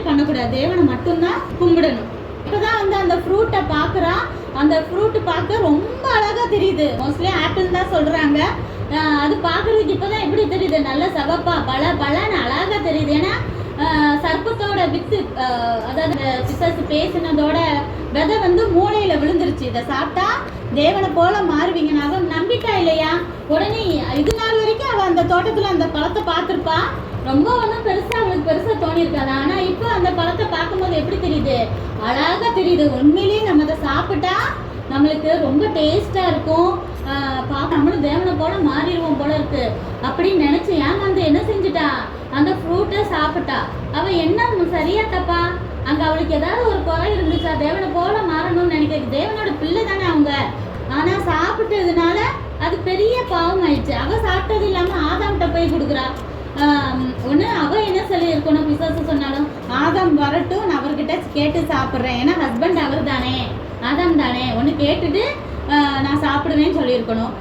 பண்ணக்கூடாது, தேவனை மட்டும்தான் கும்பிடணும். இப்போதான் வந்து அந்த ஃப்ரூட்டை பார்க்குறான். அந்த ஃப்ரூட்டு பார்க்க ரொம்ப அழகாக தெரியுது. மோஸ்ட்லி ஆப்பிள் தான் சொல்கிறாங்க. அது பார்க்குறதுக்கு இப்போ தான் எப்படி தெரியுது, நல்ல சவப்பா பலன்னு அழகாக தெரியுது. ஏன்னா சர்ப்பத்தோட வித்து, அதாவது பிசாசு பேசினதோட விதை வந்து மூளையில் விழுந்துருச்சு. இதை சாப்பிட்டா தேவனை போல மாறுவீங்க. அவன் நம்பிட்டா இல்லையா? உடனே இது நாள் வரைக்கும் அவள் அந்த தோட்டத்தில் அந்த பழத்தை பார்த்துருப்பா. ரொம்ப ஒன்றும் பெருசாக அவளுக்கு பெருசாக தோணியிருக்காது. ஆனால் இப்போ அந்த பழத்தை பார்க்கும்போது எப்படி தெரியுது, அழகாக தெரியுது. உண்மையிலேயே நம்ம அதை சாப்பிட்டா நம்மளுக்கு ரொம்ப டேஸ்ட்டாக இருக்கும். நம்மளும் தேவனை போல மாறிடுவோம் போல இருக்கு அப்படின்னு நினச்சி ஏமாந்து என்ன செஞ்சுட்டா, அந்த ஃப்ரூட்டை சாப்பிட்டா. அவள் என்ன சரியா தப்பா? அங்கே அவளுக்கு ஏதாவது ஒரு குறை இருந்துச்சா? தேவனை போல மாறணும்னு நினைக்கிறது. தேவனோட பிள்ளை தானே அவங்க. ஆனால் சாப்பிட்டதுனால அது பெரிய பாவம் ஆயிடுச்சு. அவள் சாப்பிட்டது இல்லாமல் ஆதாம்கிட்ட போய் கொடுக்குறா. ஒன்று அவள் என்ன சொல்லி இருக்கணும், பிசாசு சொன்னாலும் ஆதாம் வரட்டும், நான் அவர்கிட்ட கேட்டு சாப்பிட்றேன். ஏன்னா ஹஸ்பண்ட் அவர் தானே, ஆதாம் தானே, ஒன்று கேட்டுட்டு நான் சாப்பிடுவேன்னு சொல்லியிருக்கணும்.